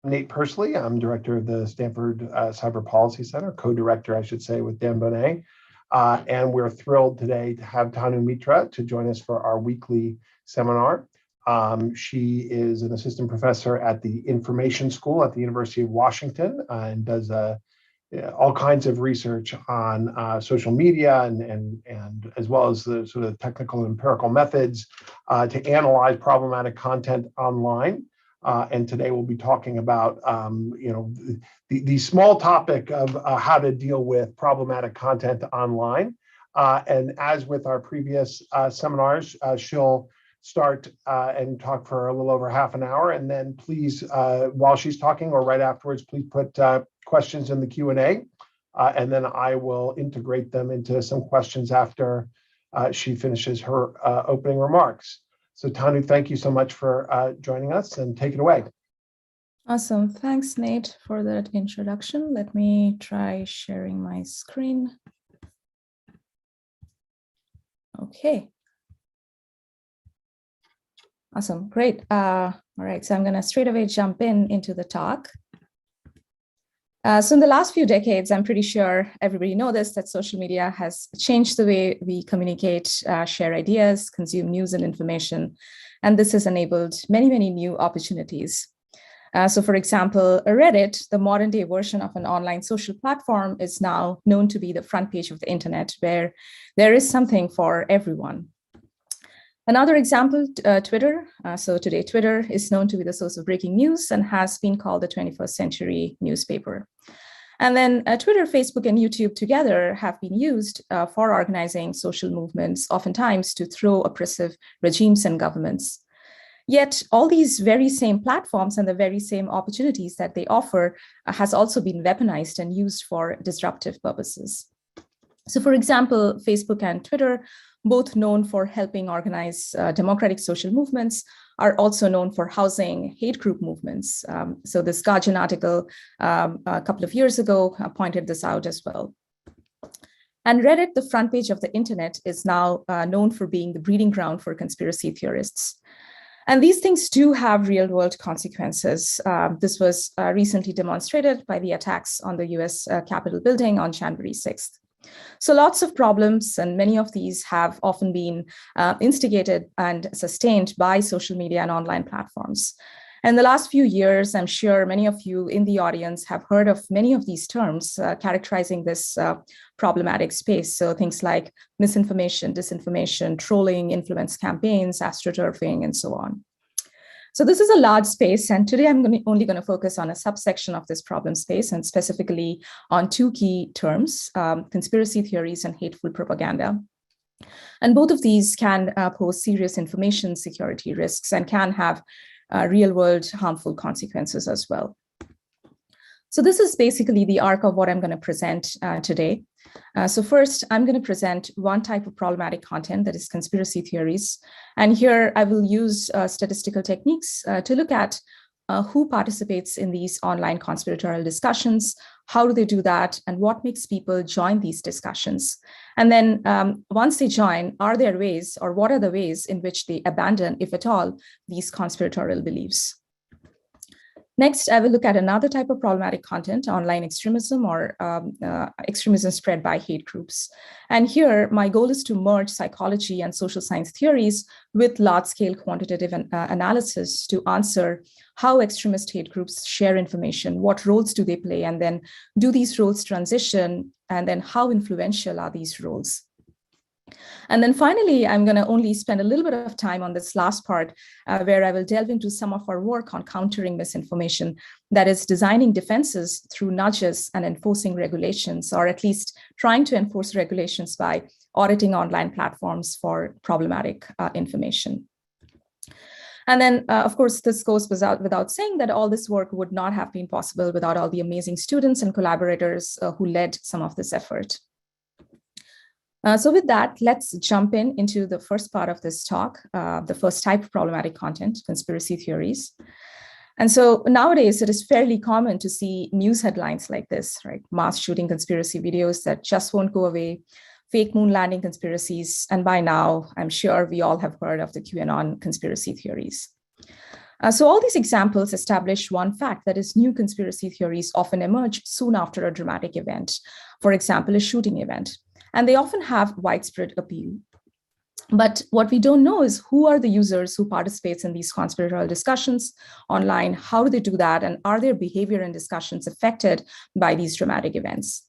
Nate Persley. I'm director of the Stanford Cyber Policy Center, co-director, I should say, with Dan Bonet. And we're thrilled today to have Tanu Mitra to join us for our weekly seminar. She is an assistant professor at the Information School at the University of Washington and does all kinds of research on social media and as well as the sort of technical and empirical methods to analyze problematic content online. And today we'll be talking about the small topic of how to deal with problematic content online. And as with our previous seminars, she'll start and talk for a little over half an hour. And then please, while she's talking or right afterwards, please put questions in the Q&A. And then I will integrate them into some questions after she finishes her opening remarks. So Tanu, thank you so much for joining us, and take it away. Awesome. Thanks, Nate, for that introduction. Let me try sharing my screen. Okay. Awesome. Great. All right. So I'm going to straight away jump into the talk. So in the last few decades, I'm pretty sure everybody knows this, that social media has changed the way we communicate, share ideas, consume news and information. And this has enabled many, many new opportunities. So for example, Reddit, the modern day version of an online social platform, is now known to be the front page of the internet, where there is something for everyone. Another example, Twitter. So today, Twitter is known to be the source of breaking news and has been called the 21st century newspaper. And then Twitter, Facebook, and YouTube together have been used for organizing social movements, oftentimes to throw oppressive regimes and governments. Yet all these very same platforms and the very same opportunities that they offer has also been weaponized and used for disruptive purposes. So for example, Facebook and Twitter, both known for helping organize democratic social movements, are also known for housing hate group movements. So this Guardian article a couple of years ago pointed this out as well. And Reddit, the front page of the internet, is now known for being the breeding ground for conspiracy theorists. And these things do have real world consequences. This was recently demonstrated by the attacks on the US Capitol building on January 6th. So lots of problems, and many of these have often been instigated and sustained by social media and online platforms. In the last few years, I'm sure many of you in the audience have heard of many of these terms characterizing this problematic space. So things like misinformation, disinformation, trolling, influence campaigns, astroturfing, and so on. So this is a large space, and today I'm only going to focus on a subsection of this problem space, and specifically on two key terms, conspiracy theories and hateful propaganda. And both of these can pose serious information security risks and can have real-world harmful consequences as well. So this is basically the arc of what I'm going to present today. So first, I'm going to present one type of problematic content, that is conspiracy theories. And here I will use statistical techniques to look at who participates in these online conspiratorial discussions, how do they do that, and what makes people join these discussions. And then once they join, are there ways, or what are the ways in which they abandon, if at all, these conspiratorial beliefs? Next, I will look at another type of problematic content, online extremism, or extremism spread by hate groups. And here, my goal is to merge psychology and social science theories with large-scale quantitative analysis to answer how extremist hate groups share information, what roles do they play, and then do these roles transition, and then how influential are these roles? And then finally, I'm going to only spend a little bit of time on this last part, where I will delve into some of our work on countering misinformation, that is designing defenses through nudges and enforcing regulations, or at least trying to enforce regulations by auditing online platforms for problematic information. And then, of course, this goes without saying that all this work would not have been possible without all the amazing students and collaborators who led some of this effort. So with that, let's jump into the first part of this talk, the first type of problematic content, conspiracy theories. And so nowadays, it is fairly common to see news headlines like this, right? Mass shooting conspiracy videos that just won't go away, fake moon landing conspiracies, and by now, I'm sure we all have heard of the QAnon conspiracy theories. So all these examples establish one fact, that is, new conspiracy theories often emerge soon after a dramatic event, for example, a shooting event, and they often have widespread appeal. But what we don't know is who are the users who participate in these conspiratorial discussions online, how do they do that, and are their behavior and discussions affected by these dramatic events?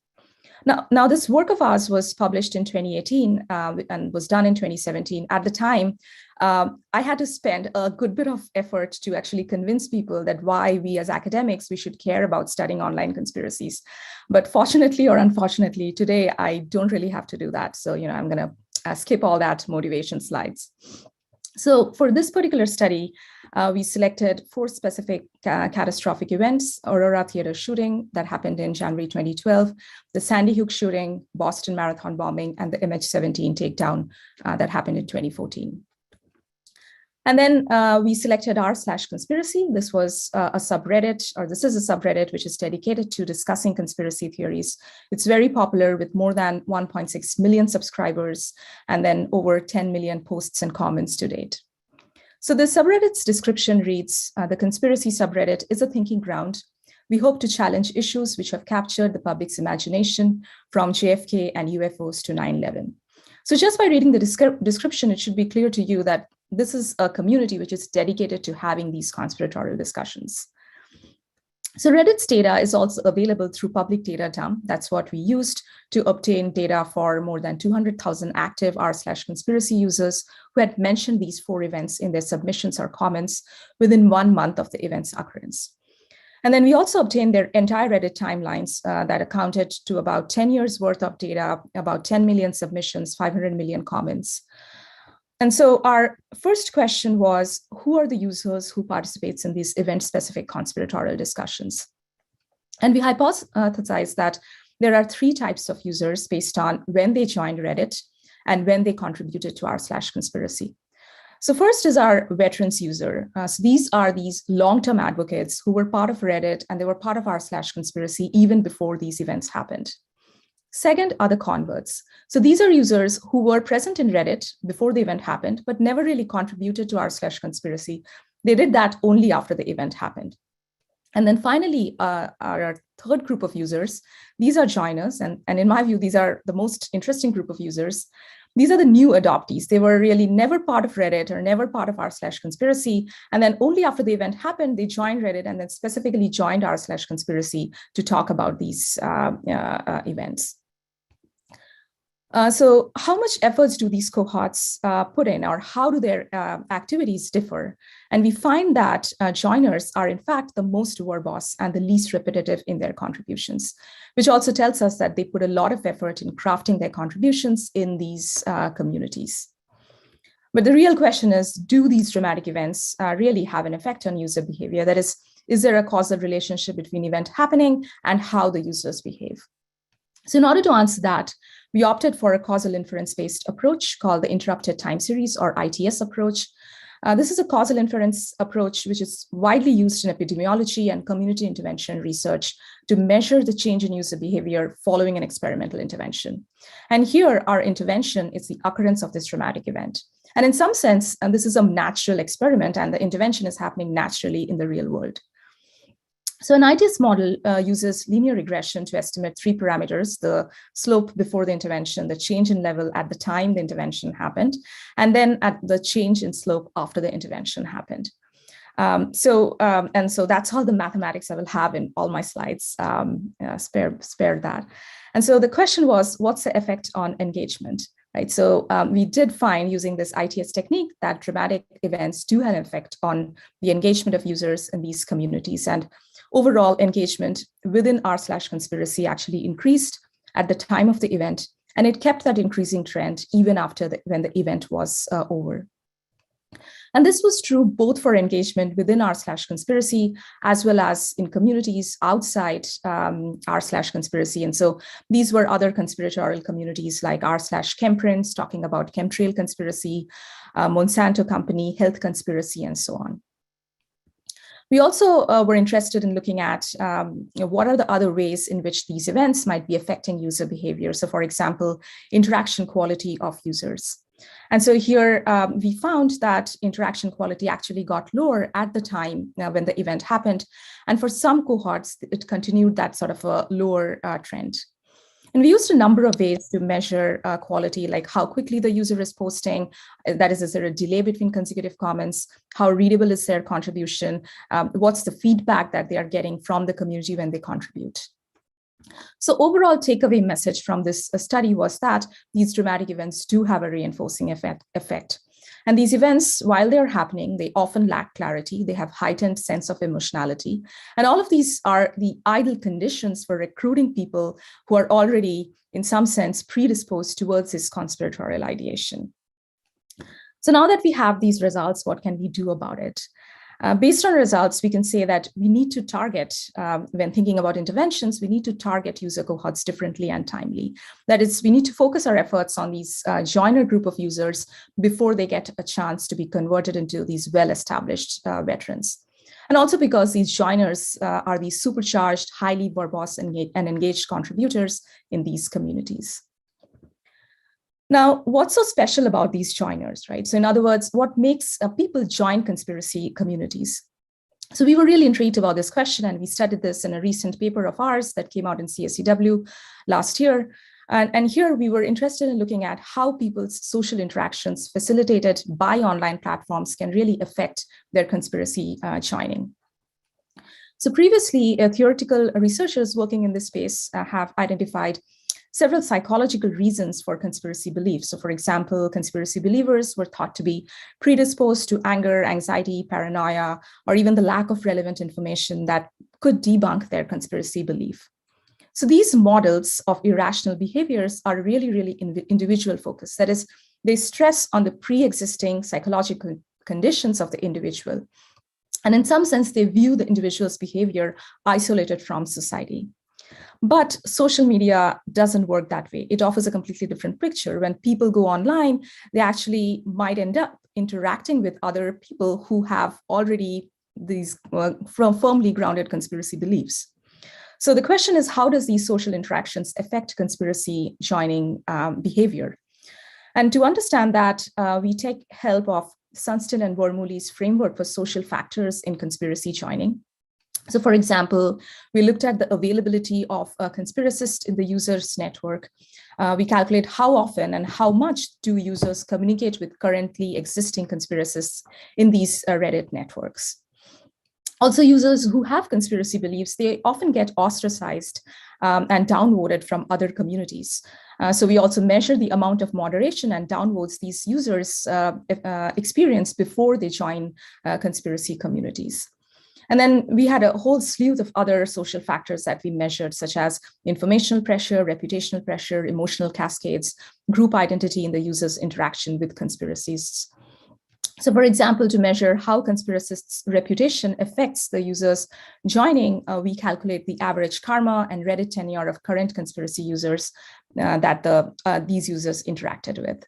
Now, this work of ours was published in 2018 and was done in 2017. At the time, I had to spend a good bit of effort to actually convince people that why we as academics, we should care about studying online conspiracies. But fortunately or unfortunately, today, I don't really have to do that. So, I'm going to skip all that motivation slides. So for this particular study, we selected 4 specific catastrophic events: Aurora Theater shooting that happened in January 2012, the Sandy Hook shooting, Boston Marathon bombing, and the MH17 takedown that happened in 2014. And then we selected r/conspiracy. This was a subreddit, or this is a subreddit which is dedicated to discussing conspiracy theories. It's very popular with more than 1.6 million subscribers and then over 10 million posts and comments to date. So the subreddit's description reads, the conspiracy subreddit is a thinking ground. We hope to challenge issues which have captured the public's imagination, from JFK and UFOs to 9/11. So just by reading the description, it should be clear to you that this is a community which is dedicated to having these conspiratorial discussions. So Reddit's data is also available through public data dump. That's what we used to obtain data for more than 200,000 active r/conspiracy users who had mentioned these 4 events in their submissions or comments within 1 month of the event's occurrence. And then we also obtained their entire Reddit timelines that accounted to about 10 years worth of data, about 10 million submissions, 500 million comments. And so our first question was, who are the users who participate in these event-specific conspiratorial discussions? And we hypothesized that there are 3 types of users based on when they joined Reddit and when they contributed to r/conspiracy. So first is our veterans user. So these are these long-term advocates who were part of Reddit and they were part of r/conspiracy even before these events happened. Second are the converts. So these are users who were present in Reddit before the event happened, but never really contributed to r/conspiracy. They did that only after the event happened. And then finally, our third group of users, these are joiners. And in my view, these are the most interesting group of users. These are the new adoptees. They were really never part of Reddit or never part of r/conspiracy. And then only after the event happened, they joined Reddit and then specifically joined r/conspiracy to talk about these events. So how much efforts do these cohorts put in, or how do their activities differ? And we find that joiners are in fact the most verbose and the least repetitive in their contributions, which also tells us that they put a lot of effort in crafting their contributions in these communities. But the real question is, do these dramatic events really have an effect on user behavior? That is there a causal relationship between event happening and how the users behave? So in order to answer that, we opted for a causal inference-based approach called the interrupted time series, or ITS approach. This is a causal inference approach which is widely used in epidemiology and community intervention research to measure the change in user behavior following an experimental intervention. And here, our intervention is the occurrence of this dramatic event. And in some sense, this is a natural experiment, and the intervention is happening naturally in the real world. So an ITS model uses linear regression to estimate 3 parameters: the slope before the intervention, the change in level at the time the intervention happened, and then at the change in slope after the intervention happened. So that's all the mathematics I will have in all my slides, spare that. And so the question was, what's the effect on engagement? Right. So we did find, using this ITS technique, that dramatic events do have an effect on the engagement of users in these communities. And overall engagement within r/conspiracy actually increased at the time of the event, and it kept that increasing trend even after when the event was over. And this was true both for engagement within r/conspiracy as well as in communities outside r/conspiracy. And so these were other conspiratorial communities like r/chemprints, talking about chemtrail conspiracy, Monsanto company, health conspiracy, and so on. We also were interested in looking at what are the other ways in which these events might be affecting user behavior. So for example, interaction quality of users. And so here we found that interaction quality actually got lower at the time when the event happened. And for some cohorts, it continued that sort of a lower trend. And we used a number of ways to measure quality, like how quickly the user is posting, that is there a delay between consecutive comments, how readable is their contribution, what's the feedback that they are getting from the community when they contribute. So overall takeaway message from this study was that these dramatic events do have a reinforcing effect. And these events, while they're happening, they often lack clarity. They have heightened sense of emotionality. And all of these are the ideal conditions for recruiting people who are already, in some sense, predisposed towards this conspiratorial ideation. So now that we have these results, what can we do about it? Based on results, we can say that we need to target, when thinking about interventions, we need to target user cohorts differently and timely. That is, we need to focus our efforts on these joiner group of users before they get a chance to be converted into these well-established veterans. And also because these joiners are these supercharged, highly verbose and engaged contributors in these communities. Now, what's so special about these joiners, right? So in other words, what makes people join conspiracy communities? So we were really intrigued about this question, and we studied this in a recent paper of ours that came out in CSCW last year. And here we were interested in looking at how people's social interactions facilitated by online platforms can really affect their conspiracy joining. So previously, theoretical researchers working in this space have identified several psychological reasons for conspiracy beliefs. So for example, conspiracy believers were thought to be predisposed to anger, anxiety, paranoia, or even the lack of relevant information that could debunk their conspiracy belief. So these models of irrational behaviors are really, really individual focused. That is, they stress on the pre-existing psychological conditions of the individual. And in some sense, they view the individual's behavior isolated from society. But social media doesn't work that way. It offers a completely different picture. When people go online, they actually might end up interacting with other people who have already these firmly grounded conspiracy beliefs. So the question is, how does these social interactions affect conspiracy joining behavior? And to understand that, we take help of Sunstein and Wormhouly's framework for social factors in conspiracy joining. So for example, we looked at the availability of a conspiracist in the user's network. We calculate how often and how much do users communicate with currently existing conspiracists in these Reddit networks. Also, users who have conspiracy beliefs, they often get ostracized and downvoted from other communities. So we also measure the amount of moderation and downvotes these users experience before they join conspiracy communities. And then we had a whole slew of other social factors that we measured, such as informational pressure, reputational pressure, emotional cascades, group identity in the user's interaction with conspiracists. So for example, to measure how conspiracists' reputation affects the users joining, we calculate the average karma and Reddit tenure of current conspiracy users that these users interacted with.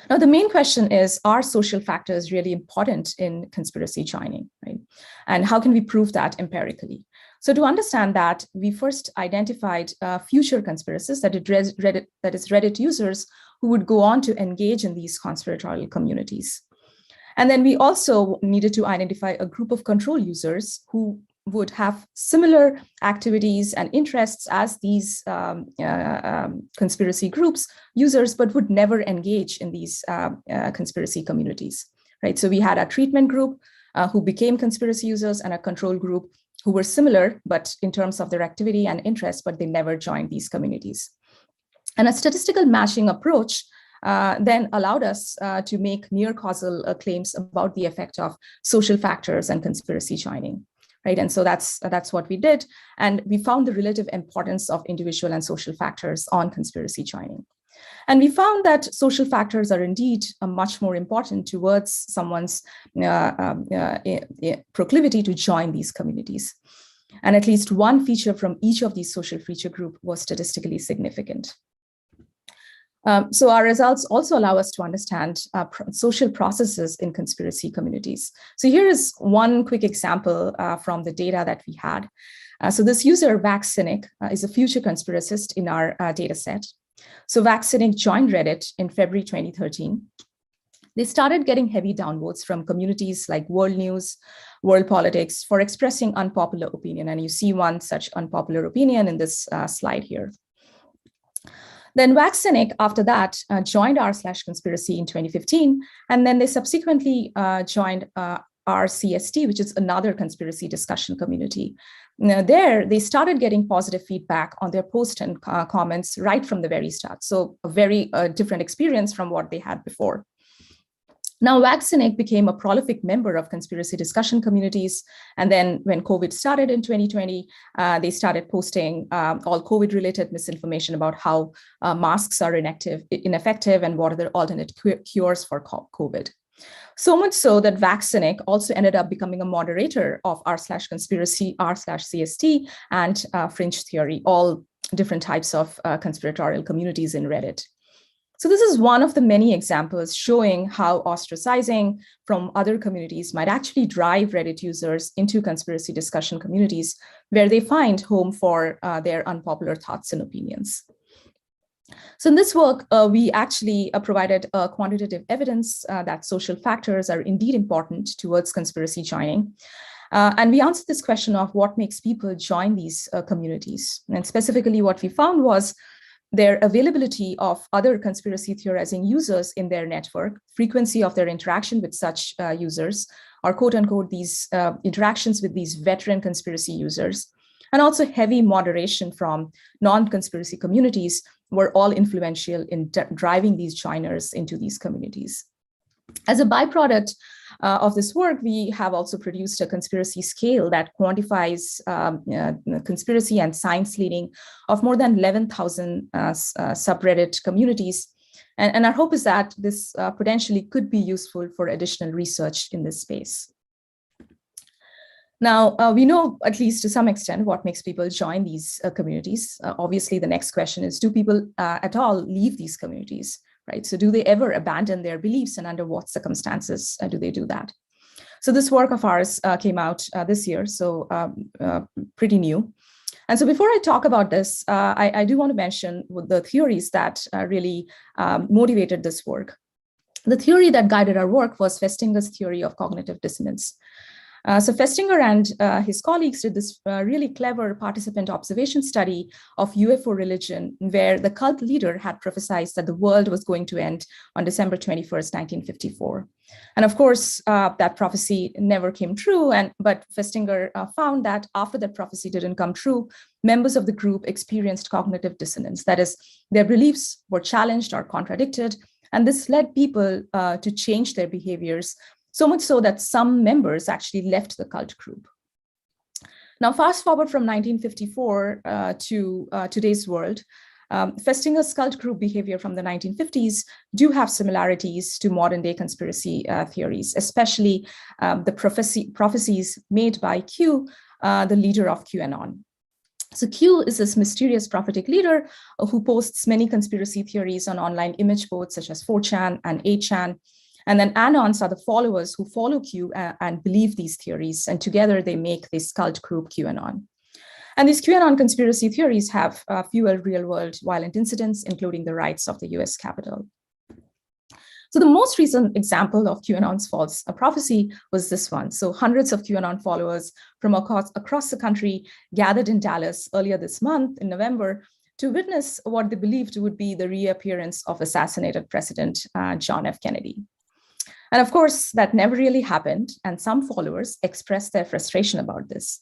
Now, the main question is, are social factors really important in conspiracy joining, right? And how can we prove that empirically? So to understand that, we first identified future conspiracists, that is Reddit users who would go on to engage in these conspiratorial communities. And then we also needed to identify a group of control users who would have similar activities and interests as these conspiracy groups users, but would never engage in these conspiracy communities, right? So we had a treatment group who became conspiracy users and a control group who were similar, but in terms of their activity and interest, but they never joined these communities. And a statistical matching approach then allowed us to make near causal claims about the effect of social factors and conspiracy joining. Right, and so that's what we did, and we found the relative importance of individual and social factors on conspiracy joining. And we found that social factors are indeed much more important towards someone's proclivity to join these communities. And at least one feature from each of these social feature group was statistically significant. So our results also allow us to understand social processes in conspiracy communities. So here is one quick example from the data that we had. So this user, Vax Cynic, is a future conspiracist in our data set. So Vaccinic joined Reddit in February 2013. They started getting heavy downvotes from communities like World News, World Politics for expressing unpopular opinion. And you see one such unpopular opinion in this slide here. Then Vaccinic, after that, joined r/conspiracy in 2015. And then they subsequently joined RCST, which is another conspiracy discussion community. Now, there, they started getting positive feedback on their posts and comments right from the very start. So a very different experience from what they had before. Now, Vaccinic became a prolific member of conspiracy discussion communities. And then when COVID started in 2020, they started posting all COVID-related misinformation about how masks are ineffective and what are the alternate cures for COVID. So much so that Vaccinic also ended up becoming a moderator of r/conspiracy, r/CST, and fringe theory, all different types of conspiratorial communities in Reddit. So this is one of the many examples showing how ostracizing from other communities might actually drive Reddit users into conspiracy discussion communities where they find home for their unpopular thoughts and opinions. So in this work, we actually provided quantitative evidence that social factors are indeed important towards conspiracy joining. And we answered this question of what makes people join these communities. And specifically what we found was their availability of other conspiracy theorizing users in their network, frequency of their interaction with such users, or quote unquote, these interactions with these veteran conspiracy users, and also heavy moderation from non-conspiracy communities were all influential in driving these joiners into these communities. As a byproduct of this work, we have also produced a conspiracy scale that quantifies conspiracy and science leading of more than 11,000 subreddit communities. And our hope is that this potentially could be useful for additional research in this space. Now, we know, at least to some extent, what makes people join these communities. Obviously, the next question is, do people at all leave these communities? Right? So do they ever abandon their beliefs, and under what circumstances do they do that? So this work of ours came out this year, so pretty new. And so before I talk about this, I do want to mention the theories that really motivated this work. The theory that guided our work was Festinger's theory of cognitive dissonance. So Festinger and his colleagues did this really clever participant observation study of UFO religion, where the cult leader had prophesied that the world was going to end on December 21st, 1954. And of course, that prophecy never came true. But Festinger found that after that prophecy didn't come true, members of the group experienced cognitive dissonance. That is, their beliefs were challenged or contradicted. And this led people to change their behaviors, so much so that some members actually left the cult group. Now, fast forward from 1954 to today's world, Festinger's cult group behavior from the 1950s do have similarities to modern day conspiracy theories, especially the prophecies made by Q, the leader of QAnon. So Q is this mysterious prophetic leader who posts many conspiracy theories on online image boards such as 4chan and 8chan. And then Anons are the followers who follow Q and believe these theories. And together they make this cult group QAnon. And these QAnon conspiracy theories have fueled real-world violent incidents, including the riots of the US Capitol. So the most recent example of QAnon's false prophecy was this one. So hundreds of QAnon followers from across the country gathered in Dallas earlier this month in November to witness what they believed would be the reappearance of assassinated President John F. Kennedy. And of course, that never really happened, and some followers expressed their frustration about this.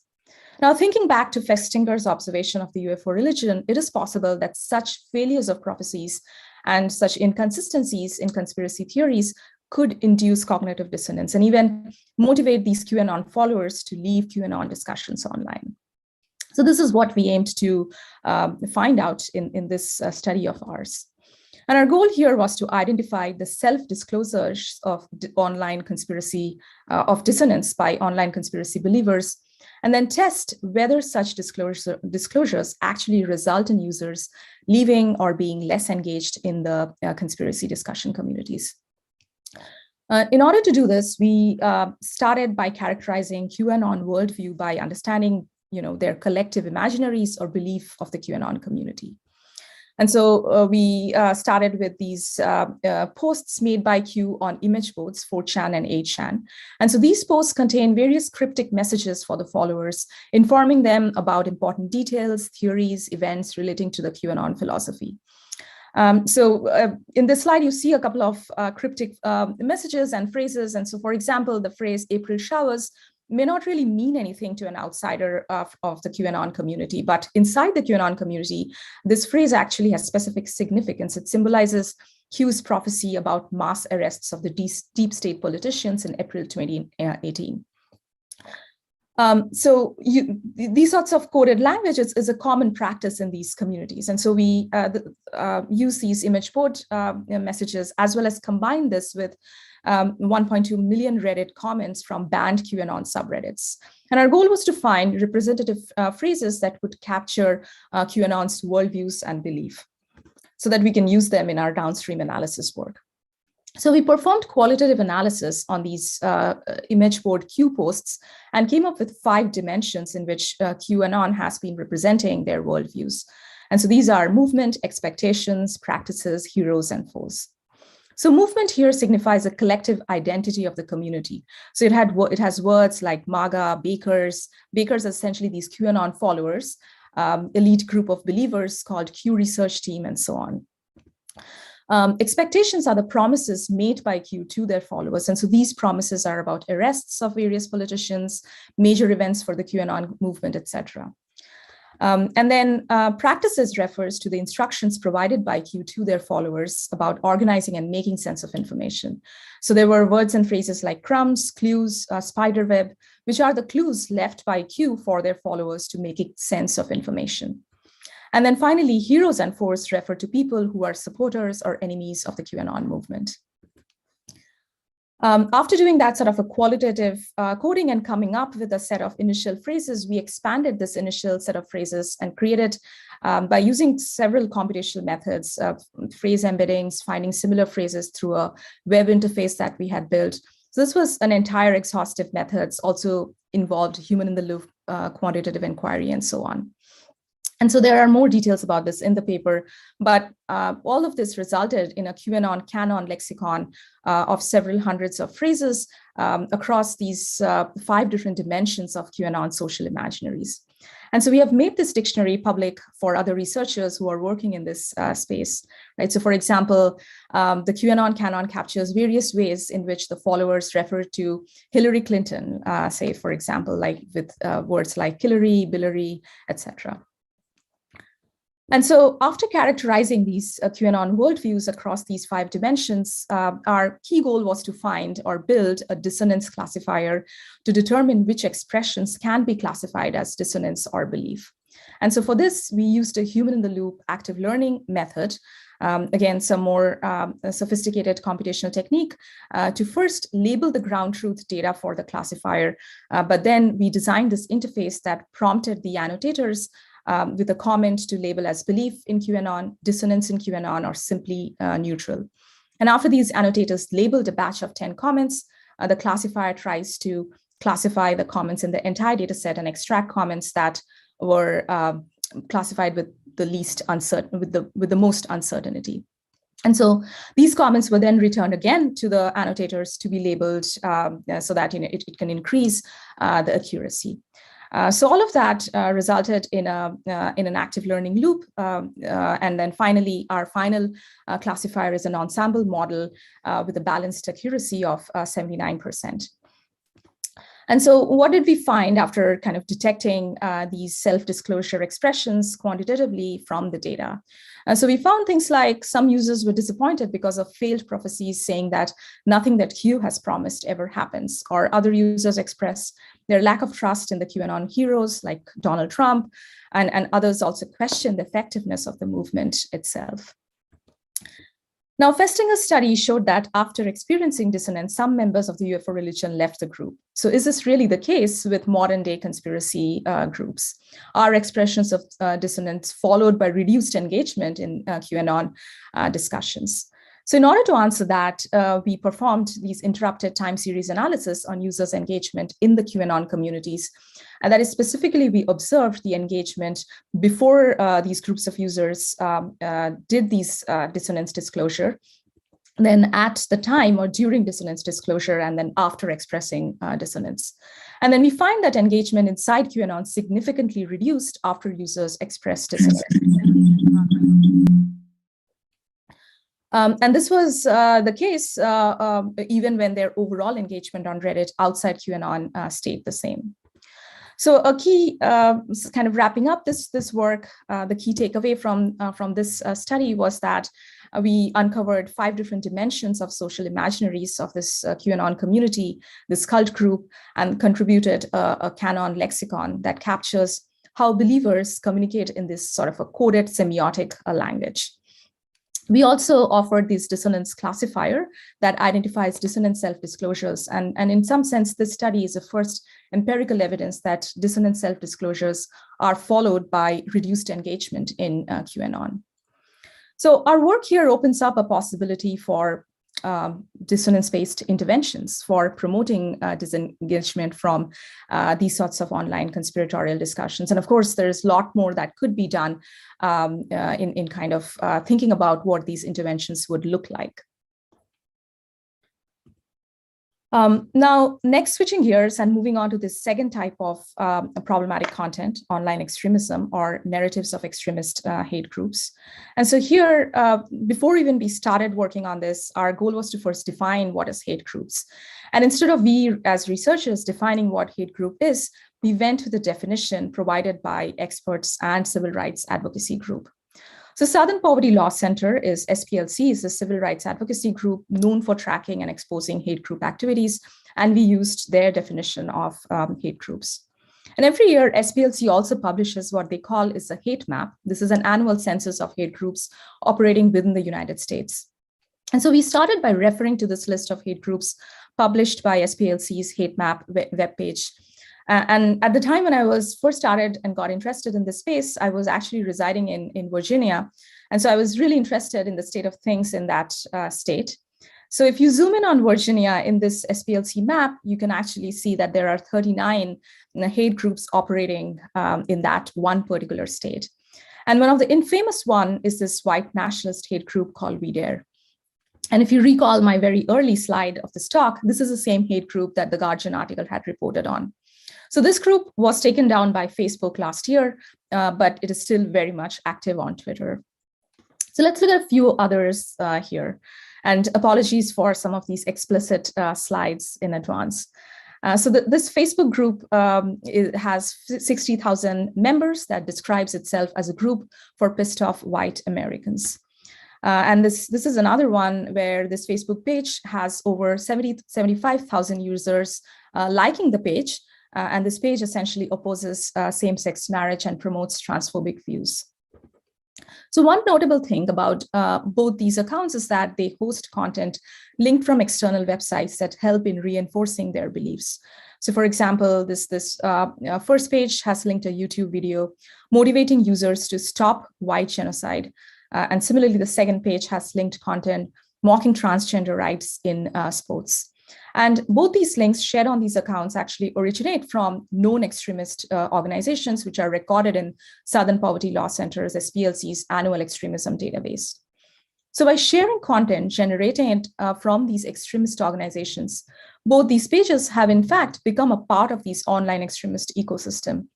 Now, thinking back to Festinger's observation of the UFO religion, it is possible that such failures of prophecies and such inconsistencies in conspiracy theories could induce cognitive dissonance and even motivate these QAnon followers to leave QAnon discussions online. So this is what we aimed to find out in this study of ours. And our goal here was to identify the self-disclosures of online conspiracy, of dissonance by online conspiracy believers, and then test whether such disclosures actually result in users leaving or being less engaged in the conspiracy discussion communities. In order to do this, we started by characterizing QAnon worldview by understanding, their collective imaginaries or belief of the QAnon community. And so we started with these posts made by Q on image boards, 4chan and 8chan. And so these posts contain various cryptic messages for the followers, informing them about important details, theories, events relating to the QAnon philosophy. In this slide, you see a couple of cryptic messages and phrases. And so, for example, the phrase April showers may not really mean anything to an outsider of the QAnon community, but inside the QAnon community, this phrase actually has specific significance. It symbolizes Q's prophecy about mass arrests of the deep state politicians in April 2018. These sorts of coded languages is a common practice in these communities. And so we use these image board messages as well as combine this with 1.2 million Reddit comments from banned QAnon subreddits. And our goal was to find representative phrases that would capture QAnon's worldviews and belief so that we can use them in our downstream analysis work. So we performed qualitative analysis on these image board Q posts and came up with 5 dimensions in which QAnon has been representing their worldviews. And so these are movement, expectations, practices, heroes, and foes. So movement here signifies a collective identity of the community. So it has words like MAGA, Bakers. Bakers are essentially these QAnon followers, elite group of believers called Q Research Team, and so on. Expectations are the promises made by Q to their followers. And so these promises are about arrests of various politicians, major events for the QAnon movement, etc. And then practices refers to the instructions provided by Q to their followers about organizing and making sense of information. So there were words and phrases like crumbs, clues, spiderweb, which are the clues left by Q for their followers to make sense of information. And then finally, heroes and foes refer to people who are supporters or enemies of the QAnon movement. After doing that sort of a qualitative coding and coming up with a set of initial phrases, we expanded this initial set of phrases and created, by using several computational methods, phrase embeddings, finding similar phrases through a web interface that we had built. So this was an entire exhaustive methods, also involved human-in-the-loop quantitative inquiry and so on. And so there are more details about this in the paper, but all of this resulted in a QAnon canon lexicon of several hundreds of phrases across these 5 different dimensions of QAnon social imaginaries. And so we have made this dictionary public for other researchers who are working in this space, right? So for example, the QAnon canon captures various ways in which the followers refer to Hillary Clinton, say, for example, like with words like Hillary, Billary, etc. And so after characterizing these QAnon worldviews across these 5 dimensions, our key goal was to find or build a dissonance classifier to determine which expressions can be classified as dissonance or belief. And so for this, we used a human-in-the-loop active learning method, again, some more sophisticated computational technique to first label the ground truth data for the classifier, but then we designed this interface that prompted the annotators with a comment to label as belief in QAnon, dissonance in QAnon, or simply neutral. And after these annotators labeled a batch of 10 comments, the classifier tries to classify the comments in the entire data set and extract comments that were classified with the least uncertain, with the most uncertainty. And so these comments were then returned again to the annotators to be labeled so that it can increase the accuracy. So all of that resulted in an active learning loop. And then finally, our final classifier is an ensemble model with a balanced accuracy of 79%. And so what did we find after kind of detecting these self-disclosure expressions quantitatively from the data? So we found things like some users were disappointed because of failed prophecies saying that nothing that Q has promised ever happens, or other users express their lack of trust in the QAnon heroes like Donald Trump, and others also question the effectiveness of the movement itself. Now, Festinger's study showed that after experiencing dissonance, some members of the UFO religion left the group. So is this really the case with modern day conspiracy groups? Are expressions of dissonance followed by reduced engagement in QAnon discussions? So in order to answer that, we performed these interrupted time series analysis on users' engagement in the QAnon communities. And that is specifically, we observed the engagement before these groups of users did these dissonance disclosure, then at the time or during dissonance disclosure, and then after expressing dissonance. And then we find that engagement inside QAnon significantly reduced after users expressed dissonance. And this was the case even when their overall engagement on Reddit outside QAnon stayed the same. So a key, kind of wrapping up this work, the key takeaway from this study was that we uncovered 5 different dimensions of social imaginaries of this QAnon community, this cult group, and contributed a canon lexicon that captures how believers communicate in this sort of a coded semiotic language. We also offered this dissonance classifier that identifies dissonant self-disclosures. And in some sense, this study is the first empirical evidence that dissonant self-disclosures are followed by reduced engagement in QAnon. So our work here opens up a possibility for dissonance-based interventions for promoting disengagement from these sorts of online conspiratorial discussions. And of course, there's a lot more that could be done in kind of thinking about what these interventions would look like. Now, next, switching gears and moving on to this second type of problematic content, online extremism, or narratives of extremist hate groups. And so here, before even we started working on this, our goal was to first define what is hate groups. And instead of we as researchers defining what hate group is, we went with the definition provided by experts and civil rights advocacy group. So Southern Poverty Law Center is SPLC, is a civil rights advocacy group known for tracking and exposing hate group activities. And we used their definition of hate groups. And every year, SPLC also publishes what they call is a hate map. This is an annual census of hate groups operating within the United States. And so we started by referring to this list of hate groups published by SPLC's hate map webpage. And at the time when I was first started and got interested in this space, I was actually residing in Virginia. And so I was really interested in the state of things in that state. So if you zoom in on Virginia in this SPLC map, you can actually see that there are 39 hate groups operating in that one particular state. And one of the infamous one is this white nationalist hate group called We Dare. And if you recall my very early slide of this talk, this is the same hate group that the Guardian article had reported on. So this group was taken down by Facebook last year, but it is still very much active on Twitter. So let's look at a few others here. And apologies for some of these explicit slides in advance. So this Facebook group has 60,000 members that describes itself as a group for pissed off white Americans. And this is another one where this Facebook page has over 75,000 users liking the page. And this page essentially opposes same-sex marriage and promotes transphobic views. So one notable thing about both these accounts is that they host content linked from external websites that help in reinforcing their beliefs. So for example, this first page has linked a YouTube video motivating users to stop white genocide. And similarly, the second page has linked content mocking transgender rights in sports. And both these links shared on these accounts actually originate from known extremist organizations, which are recorded in Southern Poverty Law Center's SPLC's annual extremism database. So by sharing content generated from these extremist organizations, both these pages have in fact become a part of this online extremist ecosystem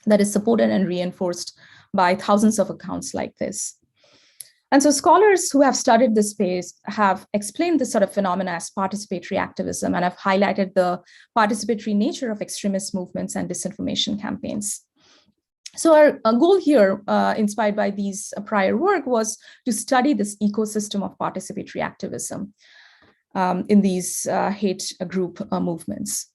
that is supported and reinforced by thousands of accounts like this. And so scholars who have studied this space have explained this sort of phenomena as participatory activism and have highlighted the participatory nature of extremist movements and disinformation campaigns. So our goal here, inspired by these prior work, was to study this ecosystem of participatory activism in these hate group movements.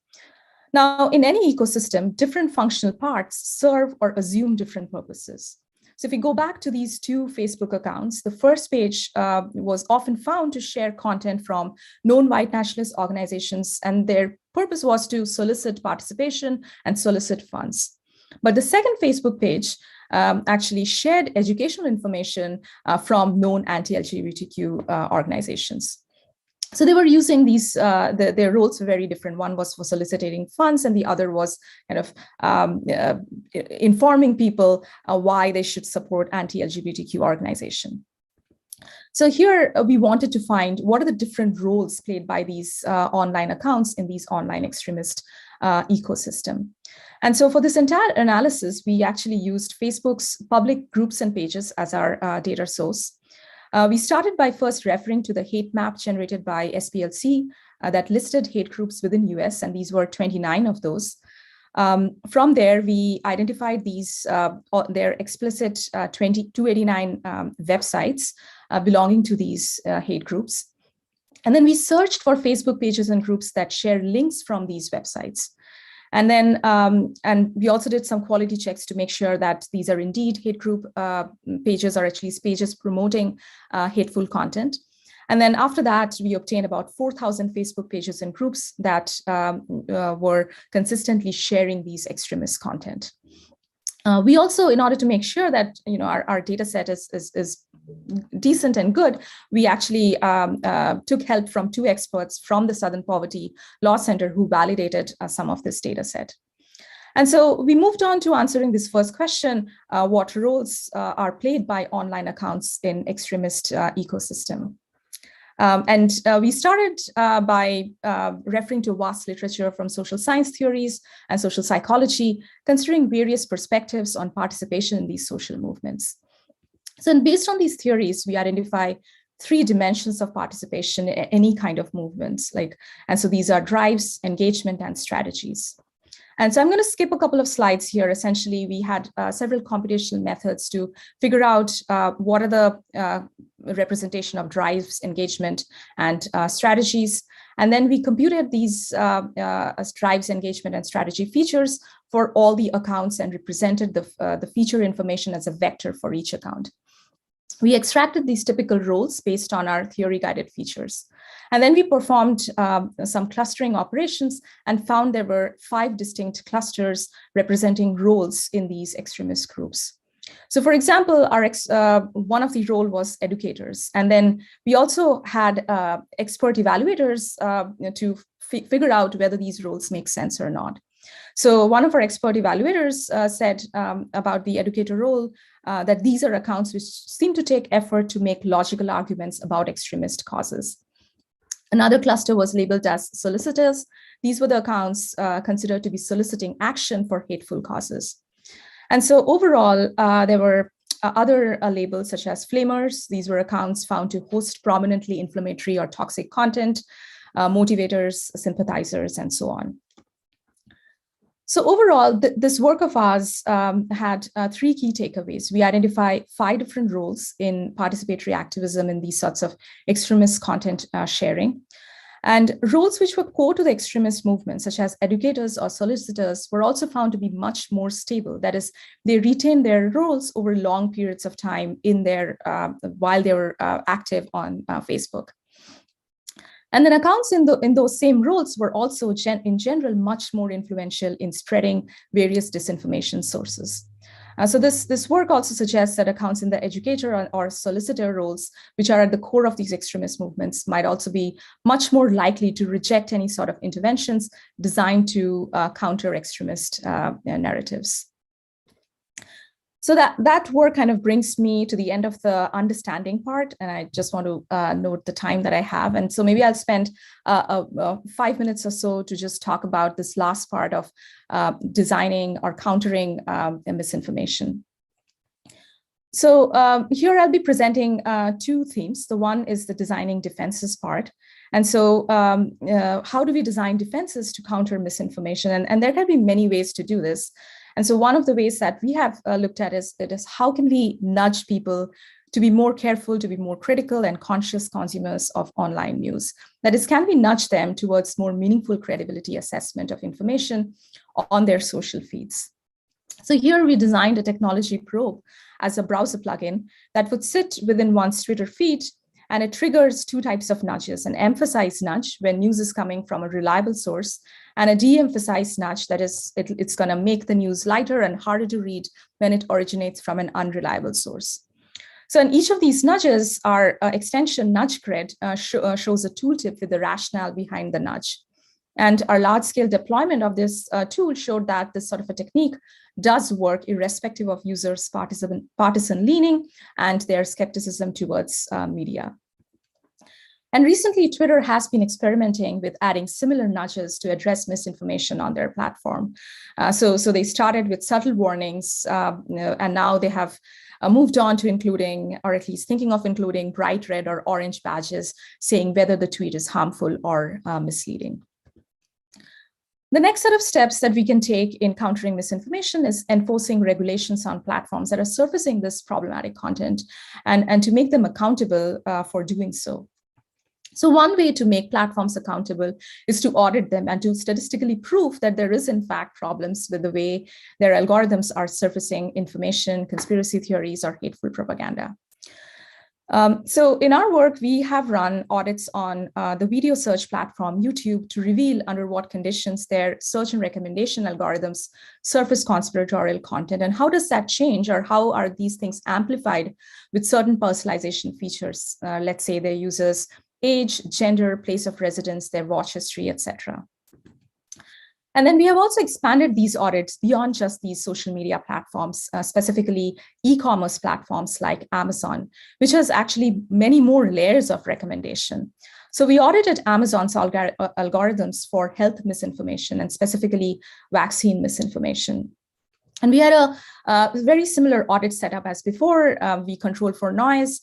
Now, in any ecosystem, different functional parts serve or assume different purposes. So if we go back to these two Facebook accounts, the first page was often found to share content from known white nationalist organizations, and their purpose was to solicit participation and solicit funds. But the second Facebook page actually shared educational information from known anti-LGBTQ organizations. So they were using these, their roles were very different. One was for soliciting funds, and the other was kind of informing people why they should support anti-LGBTQ organization. So here we wanted to find what are the different roles played by these online accounts in these online extremist ecosystem. And so for this entire analysis, we actually used Facebook's public groups and pages as our data source. We started by first referring to the hate map generated by SPLC that listed hate groups within US, and these were 29 of those. From there, we identified these, their explicit 289 websites belonging to these hate groups. And then we searched for Facebook pages and groups that share links from these websites. And then, and we also did some quality checks to make sure that these are indeed hate group pages, or actually pages promoting hateful content. And then after that, we obtained about 4,000 Facebook pages and groups that were consistently sharing these extremist content. We also, in order to make sure that our data set is decent and good, we actually took help from 2 experts from the Southern Poverty Law Center who validated some of this data set. And so we moved on to answering this first question: what roles are played by online accounts in extremist ecosystem? We started by referring to vast literature from social science theories and social psychology, considering various perspectives on participation in these social movements. So based on these theories, we identify 3 dimensions of participation in any kind of movements. And so these are drives, engagement, and strategies. And so I'm going to skip a couple of slides here. Essentially, we had several computational methods to figure out what are the representation of drives, engagement, and strategies. And then we computed these as drives, engagement, and strategy features for all the accounts and represented the feature information as a vector for each account. We extracted these typical roles based on our theory-guided features. And then we performed some clustering operations and found there were 5 distinct clusters representing roles in these extremist groups. So for example, one of the role was educators. And then we also had expert evaluators to figure out whether these roles make sense or not. So one of our expert evaluators said about the educator role that these are accounts which seem to take effort to make logical arguments about extremist causes. Another cluster was labeled as solicitors. These were the accounts considered to be soliciting action for hateful causes. And so overall, there were other labels such as flamers. These were accounts found to host prominently inflammatory or toxic content, motivators, sympathizers, and so on. So overall, this work of ours had 3 key takeaways. We identified 5 different roles in participatory activism in these sorts of extremist content sharing. And roles which were core to the extremist movement, such as educators or solicitors, were also found to be much more stable. That is, they retained their roles over long periods of time in their while they were active on Facebook. And then accounts in those same roles were also in general much more influential in spreading various disinformation sources. So this work also suggests that accounts in the educator or solicitor roles, which are at the core of these extremist movements, might also be much more likely to reject any sort of interventions designed to counter extremist narratives. So that work kind of brings me to the end of the understanding part, and I just want to note the time that I have. And so maybe I'll spend 5 minutes or so to just talk about this last part of designing or countering misinformation. So here I'll be presenting 2 themes. The one is the designing defenses part. And so how do we design defenses to counter misinformation? And there can be many ways to do this. And so one of the ways that we have looked at is how can we nudge people to be more careful, to be more critical and conscious consumers of online news? That is, can we nudge them towards more meaningful credibility assessment of information on their social feeds? So here we designed a technology probe as a browser plugin that would sit within one's Twitter feed and it triggers two types of nudges: an emphasized nudge when news is coming from a reliable source, and a de-emphasized nudge that is, it's going to make the news lighter and harder to read when it originates from an unreliable source. So in each of these nudges, our extension nudge grid shows a tooltip with the rationale behind the nudge. And our large-scale deployment of this tool showed that this sort of a technique does work irrespective of users' partisan leaning and their skepticism towards media. And recently, Twitter has been experimenting with adding similar nudges to address misinformation on their platform. So they started with subtle warnings, and now they have moved on to including, or at least thinking of including, bright red or orange badges saying whether the tweet is harmful or misleading. The next set of steps that we can take in countering misinformation is enforcing regulations on platforms that are surfacing this problematic content and to make them accountable for doing so. So one way to make platforms accountable is to audit them and to statistically prove that there is in fact problems with the way their algorithms are surfacing information, conspiracy theories, or hateful propaganda. So in our work, we have run audits on the video search platform YouTube to reveal under what conditions their search and recommendation algorithms surface conspiratorial content, and how does that change, or how are these things amplified with certain personalization features, let's say their users' age, gender, place of residence, their watch history, etc. And then we have also expanded these audits beyond just these social media platforms, specifically e-commerce platforms like Amazon, which has actually many more layers of recommendation. So we audited Amazon's algorithms for health misinformation and specifically vaccine misinformation. And we had a very similar audit setup as before. We controlled for noise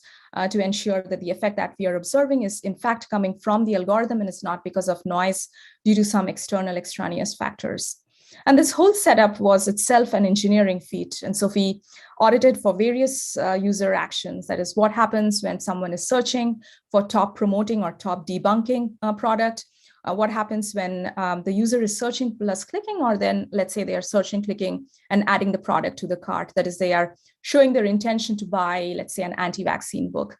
to ensure that the effect that we are observing is in fact coming from the algorithm and is not because of noise due to some external extraneous factors. And this whole setup was itself an engineering feat. And so we audited for various user actions. That is, what happens when someone is searching for top promoting or top debunking product. What happens when the user is searching plus clicking, or then let's say they are searching, clicking, and adding the product to the cart. That is, they are showing their intention to buy, let's say, an anti-vaccine book.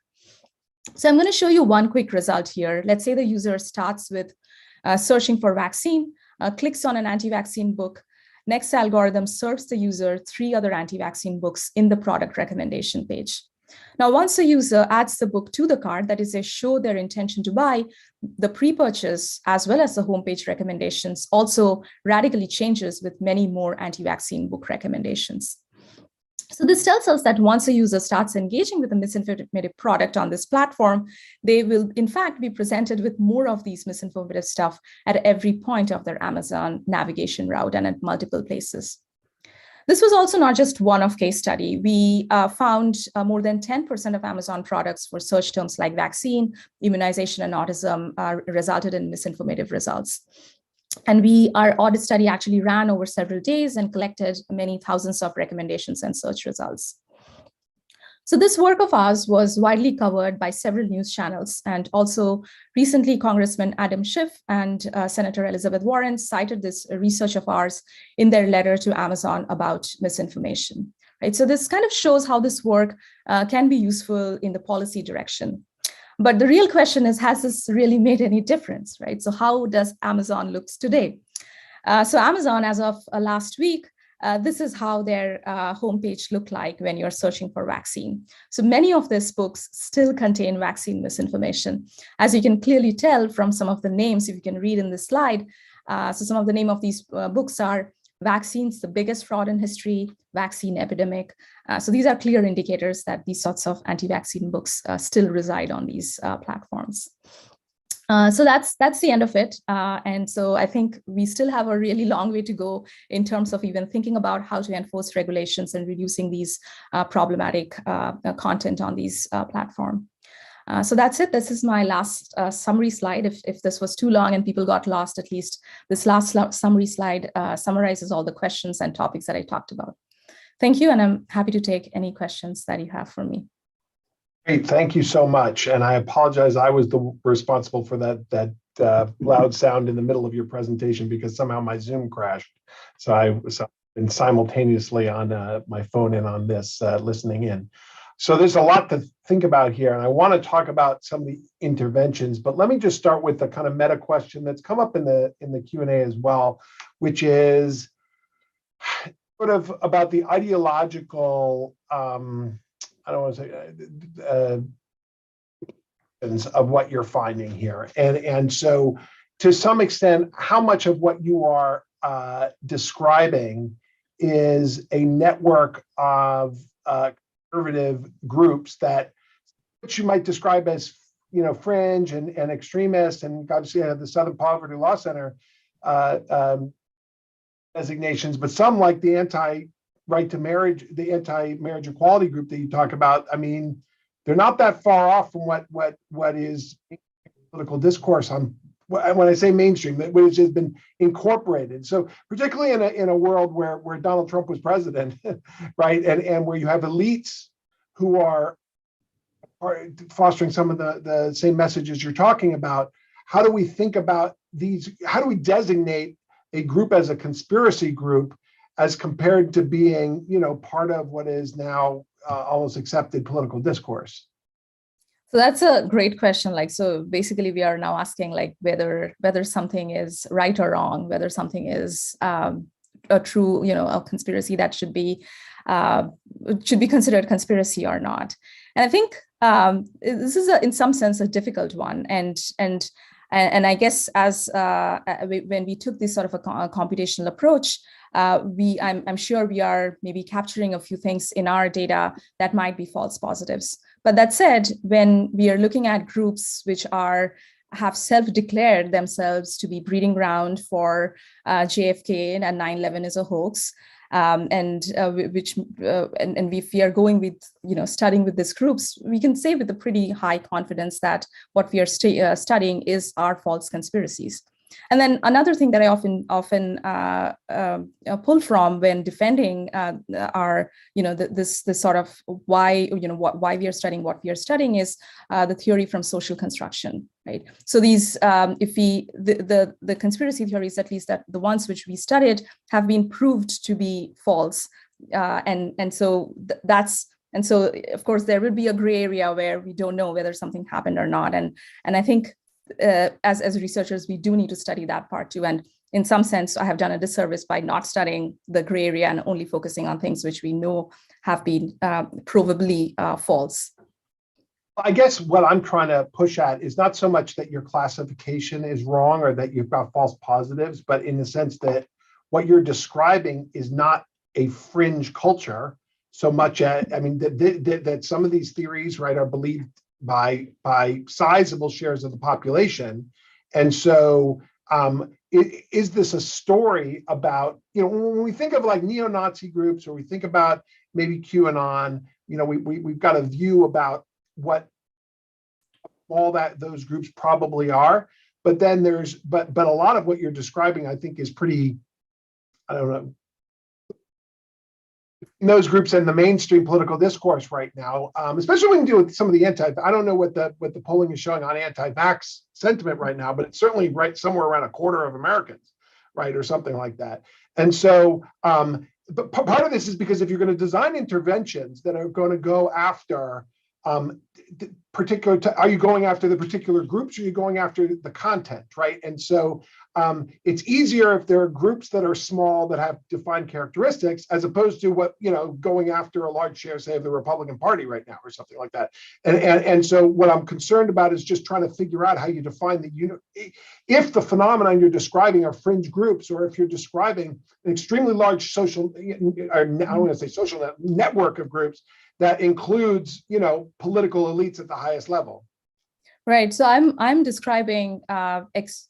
So I'm going to show you one quick result here. Let's say the user starts with searching for vaccine, clicks on an anti-vaccine book. Next, algorithm serves the user 3 other anti-vaccine books in the product recommendation page. Now, once the user adds the book to the cart, that is, they show their intention to buy, the pre-purchase as well as the homepage recommendations also radically changes with many more anti-vaccine book recommendations. So this tells us that once a user starts engaging with a misinformative product on this platform, they will in fact be presented with more of these misinformative stuff at every point of their Amazon navigation route and at multiple places. This was also not just one-off case study. We found more than 10% of Amazon products for search terms like vaccine, immunization, and autism resulted in misinformative results. And our audit study actually ran over several days and collected many thousands of recommendations and search results. So this work of ours was widely covered by several news channels, and also recently Congressman Adam Schiff and Senator Elizabeth Warren cited this research of ours in their letter to Amazon about misinformation. Right? So this kind of shows how this work can be useful in the policy direction. But the real question is, has this really made any difference, right? So how does Amazon looks today? So Amazon, as of last week, this is how their homepage looked like when you're searching for vaccine. So many of these books still contain vaccine misinformation. As you can clearly tell from some of the names, if you can read in this slide, so some of the name of these books are Vaccines, the Biggest Fraud in History, Vaccine Epidemic. So these are clear indicators that these sorts of anti-vaccine books still reside on these platforms. So that's the end of it. And so I think we still have a really long way to go in terms of even thinking about how to enforce regulations and reducing these problematic content on these platforms. So that's it. This is my last summary slide. If this was too long and people got lost, at least this last summary slide summarizes all the questions and topics that I talked about. Thank you, and I'm happy to take any questions that you have for me. Great, thank you so much. And I apologize, I was responsible for that loud sound in the middle of your presentation because somehow my Zoom crashed. So I've been simultaneously on my phone and on this listening in. So there's a lot to think about here, and I want to talk about some of the interventions. But let me just start with the kind of meta question that's come up in the Q&A as well, which is sort of about the ideological. I don't want to say of what you're finding here, and so to some extent, how much of what you are describing is a network of conservative groups that which you might describe as fringe and extremist, and obviously the Southern Poverty Law Center designations, but some like the anti-right to marriage, the anti-marriage equality group that you talk about. I mean, they're not that far off from what is political discourse on. When I say mainstream, which has been incorporated. So particularly in a world where Donald Trump was president, right, and where you have elites who are fostering some of the same messages you're talking about, how do we think about these? How do we designate a group as a conspiracy group as compared to being, part of what is now almost accepted political discourse? So that's a great question. So basically we are now asking whether something is right or wrong, whether something is a true, a conspiracy that should be considered conspiracy or not. And I think this is in some sense a difficult one. And I guess as when we took this sort of a computational approach, I'm sure we are maybe capturing a few things in our data that might be false positives. But that said, when we are looking at groups which have self-declared themselves to be breeding ground for JFK and 9/11 is a hoax, and if we are going with studying with these groups, we can say with a pretty high confidence that what we are studying are false conspiracies. And then another thing that I often pull from when defending this sort of why we are studying what we are studying is the theory from social construction, right? So these the conspiracy theories, at least that the ones which we studied, have been proved to be false, and so of course there will be a gray area where we don't know whether something happened or not, and I think. As researchers, we do need to study that part too. And in some sense, I have done a disservice by not studying the gray area and only focusing on things which we know have been provably false. I guess what I'm trying to push at is not so much that your classification is wrong or that you've got false positives, but in the sense that what you're describing is not a fringe culture so much as, that some of these theories, right, are believed by sizable shares of the population. And so is this a story about, when we think of like neo-Nazi groups, or we think about maybe QAnon, we've got a view about what all those groups probably are, but then but a lot of what you're describing, I think, is pretty, I don't know, those groups in the mainstream political discourse right now, especially when you deal with some of the I don't know what the polling is showing on anti-vax sentiment right now, but it's certainly right somewhere around a quarter of Americans, right, or something like that. And so, but part of this is because if you're going to design interventions that are going to go after are you going after the particular groups, or are you going after the content, right? And so it's easier if there are groups that are small that have defined characteristics, as opposed to going after a large share, say, of the Republican Party right now, or something like that. And so what I'm concerned about is just trying to figure out how you define if the phenomenon you're describing are fringe groups, or if you're describing an extremely large social, I don't want to say social network of groups that includes, political elites at the highest level. Right. So I'm describing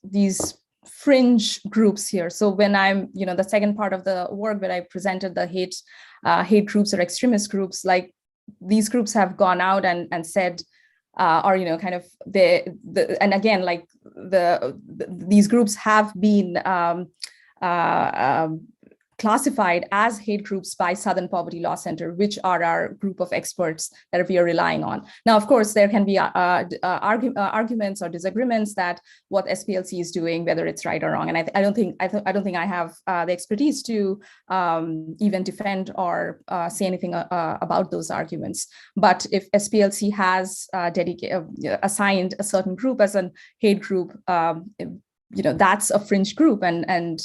these fringe groups here. So when I'm, the second part of the work where I presented the hate groups or extremist groups, like these groups have gone out and said, kind of and again, like these groups have been classified as hate groups by Southern Poverty Law Center, which are our group of experts that we are relying on. Now, of course, there can be arguments or disagreements that what SPLC is doing, whether it's right or wrong. And I don't think I have the expertise to even defend or say anything about those arguments. But if SPLC has assigned a certain group as a hate group, that's a fringe group, and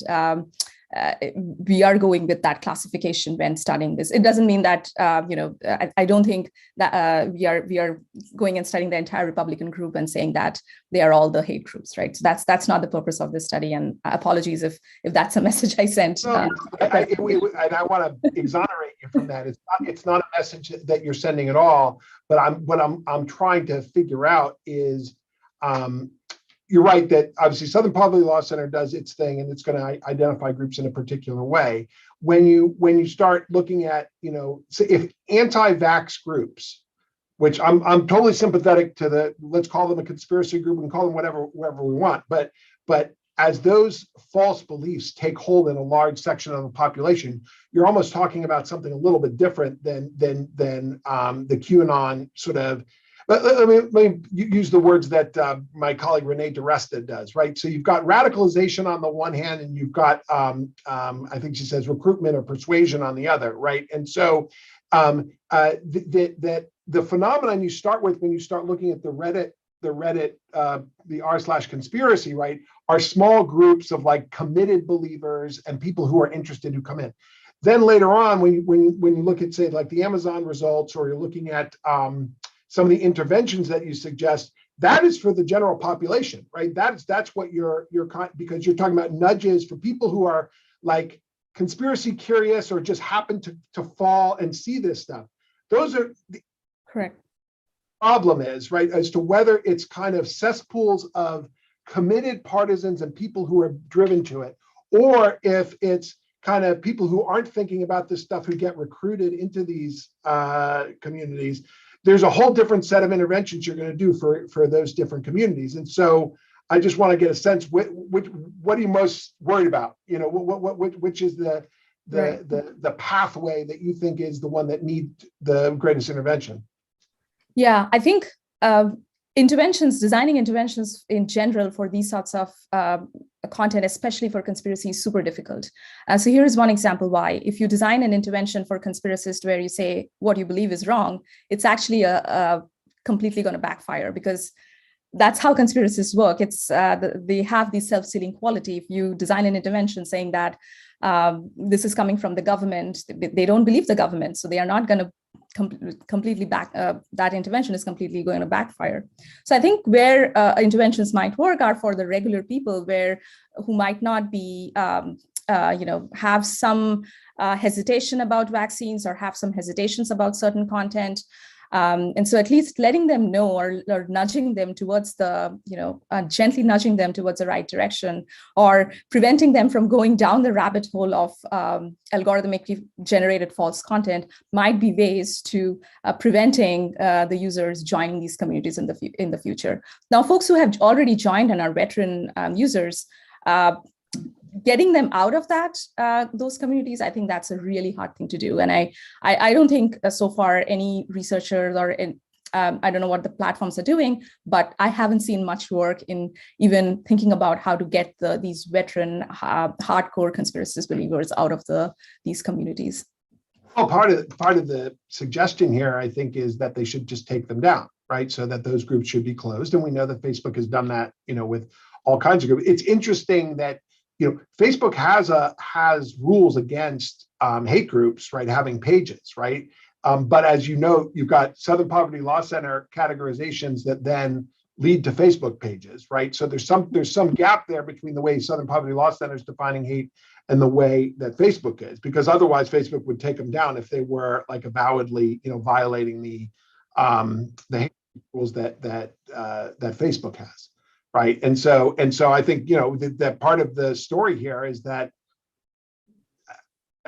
we are going with that classification when studying this. It doesn't mean that I don't think that we are going and studying the entire Republican group and saying that they are all the hate groups, right? So that's not the purpose of this study. And apologies if that's a message I sent. And I want to exonerate you from that. It's not a message that you're sending at all. But what I'm trying to figure out is. You're right that obviously Southern Poverty Law Center does its thing, and it's going to identify groups in a particular way. When you start looking at, so if anti-vax groups, which I'm totally sympathetic to let's call them a conspiracy group, we can call them whatever we want, but as those false beliefs take hold in a large section of the population, you're almost talking about something a little bit different than the QAnon sort of. But let me use the words that my colleague Renee DeResta does, right? So you've got radicalization on the one hand, and you've got, I think she says, recruitment or persuasion on the other, right? And so the phenomenon you start with when you start looking at the Reddit, the r/conspiracy, right, are small groups of like committed believers and people who are interested who come in. Then later on, when you look at, say, like the Amazon results, or you're looking at some of the interventions that you suggest, that is for the general population, right? That's what you're because you're talking about nudges for people who are like conspiracy curious or just happen to fall and see this stuff. Those are correct. Problem is, right, as to whether it's kind of cesspools of committed partisans and people who are driven to it, or if it's kind of people who aren't thinking about this stuff who get recruited into these communities. There's a whole different set of interventions you're going to do for those different communities. And so I just want to get a sense, what are you most worried about? Which is the pathway that you think is the one that needs the greatest intervention? Yeah, I think designing interventions in general for these sorts of content, especially for conspiracy, is super difficult. So here's one example why. If you design an intervention for conspiracists where you say what you believe is wrong, it's actually completely going to backfire, because that's how conspiracists work. It's they have this self-sealing quality. If you design an intervention saying that this is coming from the government, they don't believe the government, so they are not going to completely that intervention is completely going to backfire. So I think where interventions might work are for the regular people who might not be, have some hesitation about vaccines or have some hesitations about certain content. And so at least letting them know or nudging them towards gently nudging them towards the right direction, or preventing them from going down the rabbit hole of algorithmically generated false content might be ways to preventing the users joining these communities in the future. Now, folks who have already joined and are veteran users, getting them out of those communities, I think that's a really hard thing to do. And I don't think so far any researchers or I don't know what the platforms are doing, but I haven't seen much work in even thinking about how to get these veteran hardcore conspiracist believers out of these communities. Well, part of the suggestion here, I think, is that they should just take them down, right? So that those groups should be closed. And we know that Facebook has done that, with all kinds of groups. It's interesting that Facebook has rules against hate groups, right? Having pages, right? But as you know, you've got Southern Poverty Law Center categorizations that then lead to Facebook pages, right? So there's some gap there between the way Southern Poverty Law Center is defining hate and the way that Facebook is, because otherwise Facebook would take them down if they were like avowedly, violating the hate rules that Facebook has. Right. And so I think, that part of the story here is that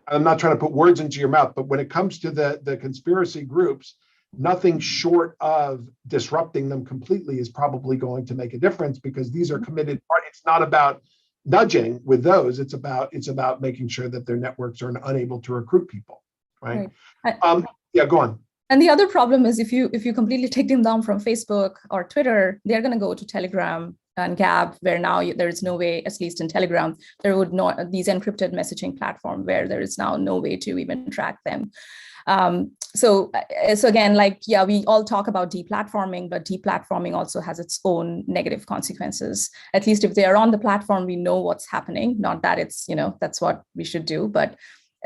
I'm not trying to put words into your mouth, but when it comes to the conspiracy groups, nothing short of disrupting them completely is probably going to make a difference, because these are committed parties. It's not about nudging with those. It's about making sure that their networks are unable to recruit people, right? Yeah, go on. And the other problem is if you completely take them down from Facebook or Twitter, they're going to go to Telegram and Gab, where now there is no way, at least in Telegram, there would not these encrypted messaging platform where there is now no way to even track them. So again, like, yeah, we all talk about deplatforming, but deplatforming also has its own negative consequences. At least if they are on the platform, we know what's happening. Not that it's, that's what we should do, but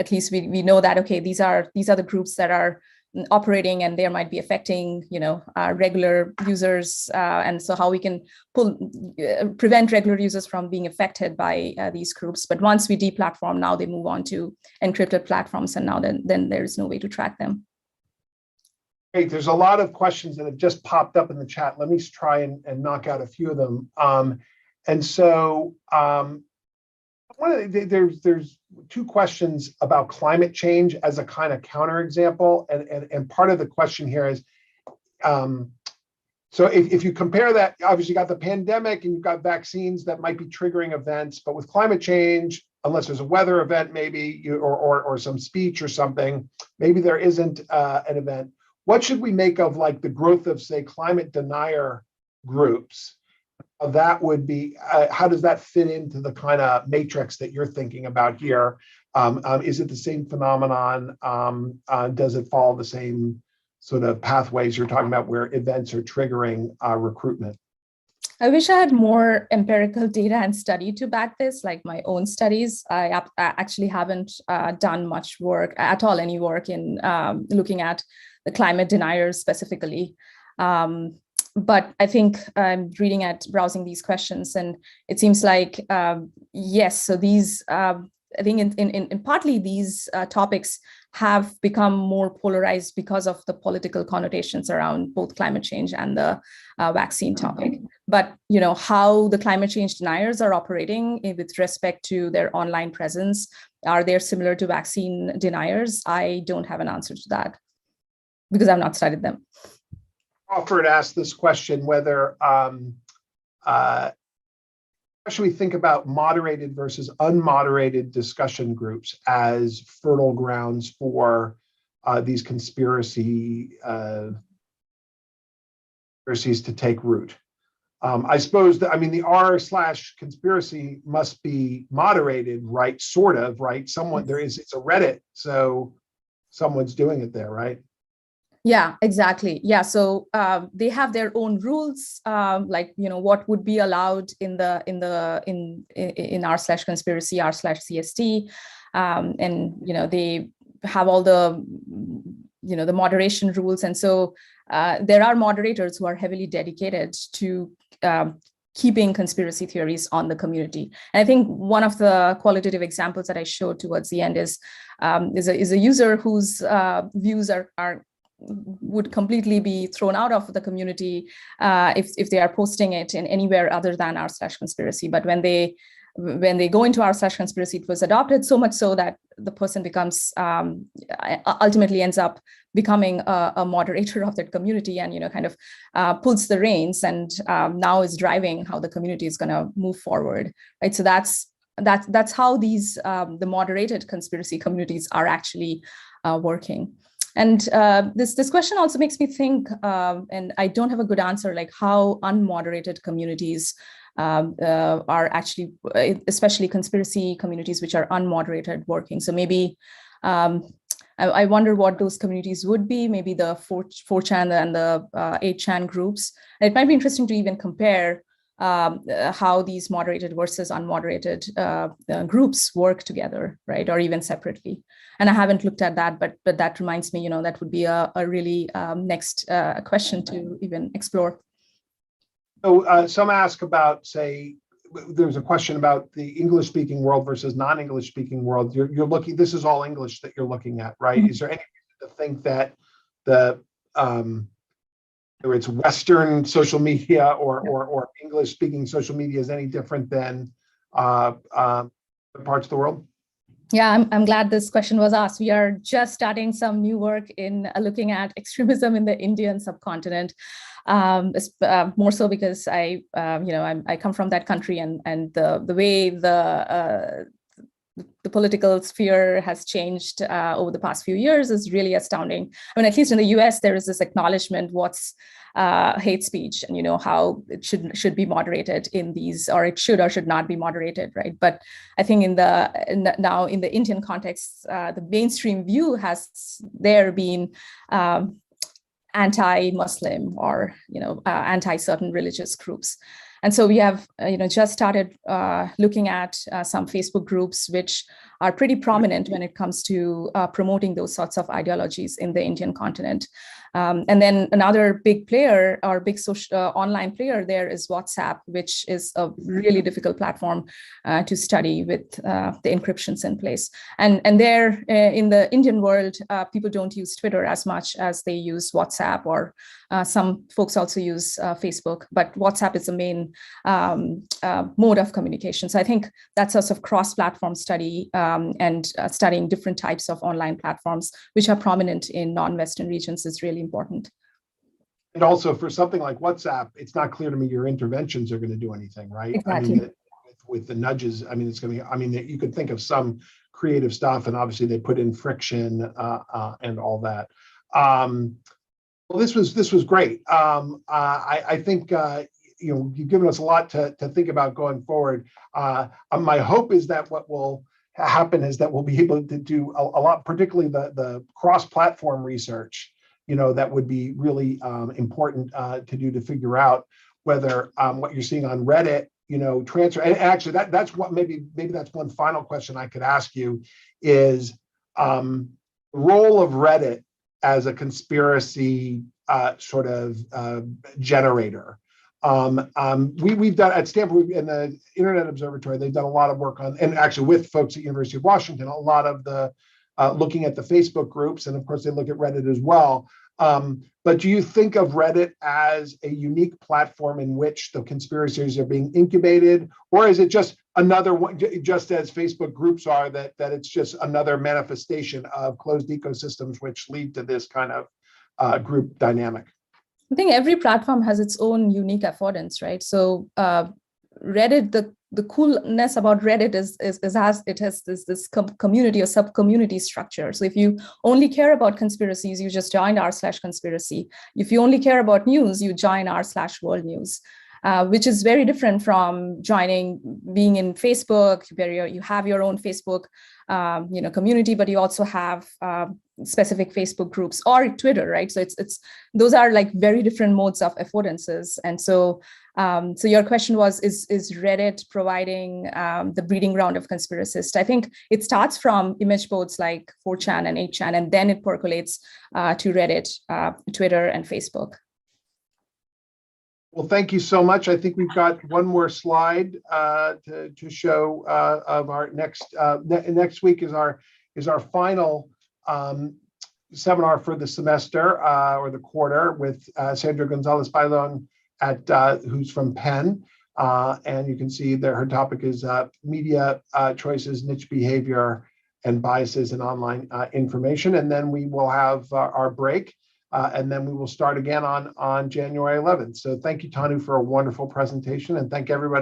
at least we know that, okay, these are the groups that are operating and they might be affecting, regular users. And so how we can prevent regular users from being affected by these groups. But once we deplatform, now they move on to encrypted platforms, and now then there's no way to track them. Great. There's a lot of questions that have just popped up in the chat. Let me try and knock out a few of them. There's two questions about climate change as a kind of counterexample, and part of the question here is, so if you compare that, obviously you got the pandemic and you've got vaccines that might be triggering events, but with climate change, unless there's a weather event maybe, or some speech or something, maybe there isn't an event. What should we make of like the growth of, say, climate denier groups? That would be, how does that fit into the kind of matrix that you're thinking about here? Is it the same phenomenon? Does it follow the same sort of pathways you're talking about where events are triggering recruitment? I wish I had more empirical data and study to back this, like my own studies. I actually haven't done much work at all, any work in looking at the climate deniers specifically. But I think I'm browsing these questions, and it seems like, yes, so these, I think in partly these topics have become more polarized because of the political connotations around both climate change and the vaccine topic. But, how the climate change deniers are operating with respect to their online presence, are they similar to vaccine deniers? I don't have an answer to that because I've not studied them. Crawford asked this question, whether how should we think about moderated versus unmoderated discussion groups as fertile grounds for these conspiracies to take root? I suppose that, the r/conspiracy must be moderated, right? Sort of, right? It's a Reddit, so someone's doing it there, right? Yeah, exactly. Yeah, so they have their own rules, like what would be allowed in r/conspiracy, r/CST, and they have all the the moderation rules, and so there are moderators who are heavily dedicated to keeping conspiracy theories on the community. And I think one of the qualitative examples that I showed towards the end is a user whose views would completely be thrown out of the community if they are posting it in anywhere other than r/conspiracy. But when they go into r/conspiracy, it was adopted so much so that the person becomes ultimately ends up becoming a moderator of that community, and kind of pulls the reins, and now is driving how the community is going to move forward, right? So that's how these the moderated conspiracy communities are actually working. And this question also makes me think, and I don't have a good answer, like how unmoderated communities are actually, especially conspiracy communities which are unmoderated, working. So maybe I wonder what those communities would be, maybe the 4chan and the 8chan groups. And it might be interesting to even compare how these moderated versus unmoderated groups work together, right? Or even separately. And I haven't looked at that, but that reminds me, that would be a really next question to even explore. So some ask about, say, there's a question about the English-speaking world versus non-English-speaking world. You're looking, this is all English that you're looking at, right? Mm-hmm. Is there any reason to think that whether it's Western social media or English-speaking social media is any different than parts of the world? Yeah, I'm glad this question was asked. We are just starting some new work in looking at extremism in the Indian subcontinent. more so because I come from that country, and the way the political sphere has changed over the past few years is really astounding. I mean, at least in the US, there is this acknowledgement what's hate speech, and how it should be moderated in these, or it should or should not be moderated, right? But I think now in the Indian context, the mainstream view has there been anti-Muslim or anti-certain religious groups. And so we have just started looking at some Facebook groups which are pretty prominent when it comes to promoting those sorts of ideologies in the Indian continent. And then another big player, or big social online player there, is WhatsApp, which is a really difficult platform to study with the encryptions in place. And there in the Indian world, people don't use Twitter as much as they use WhatsApp, or some folks also use Facebook, but WhatsApp is the main mode of communication. So I think that sort of cross-platform study and studying different types of online platforms which are prominent in non-Western regions is really important. And also for something like WhatsApp, it's not clear to me your interventions are going to do anything, right? Exactly. I mean, with the nudges, I mean, it's going to be, I mean, you could think of some creative stuff, and obviously they put in friction and all that. Well, this was great. I think you've given us a lot to think about going forward. My hope is that what will happen is that we'll be able to do a lot, particularly the cross-platform research, that would be really important to do, to figure out whether what you're seeing on Reddit, transfer. And actually, that's what maybe that's one final question I could ask you is the role of Reddit as a conspiracy sort of generator. We've done at Stanford in the Internet Observatory, they've done a lot of work on, and actually with folks at University of Washington, a lot of the looking at the Facebook groups, and of course they look at Reddit as well. But do you think of Reddit as a unique platform in which the conspiracies are being incubated, or is it just another one, just as Facebook groups are, that it's just another manifestation of closed ecosystems which lead to this kind of group dynamic? I think every platform has its own unique affordance, right? So Reddit, the coolness about Reddit is it has this community or sub-community structure. So if you only care about conspiracies, you just join r/conspiracy. If you only care about news, you join r/world news. Which is very different from being in Facebook, where you have your own Facebook, community, but you also have specific Facebook groups, or Twitter, right? So those are like very different modes of affordances. And so your question was, is Reddit providing the breeding ground of conspiracists? I think it starts from image boards like 4chan and 8chan, and then it percolates to Reddit, Twitter, and Facebook. Well, thank you so much. I think we've got one more slide to show of our next week is our final seminar for the semester or the quarter with Sandra Gonzalez Bailon who's from Penn, and you can see that her topic is media choices, niche behavior, and biases in online information. And then we will have our break. And then we will start again on January 11th. So thank you, Tanu, for a wonderful presentation, and thank everybody.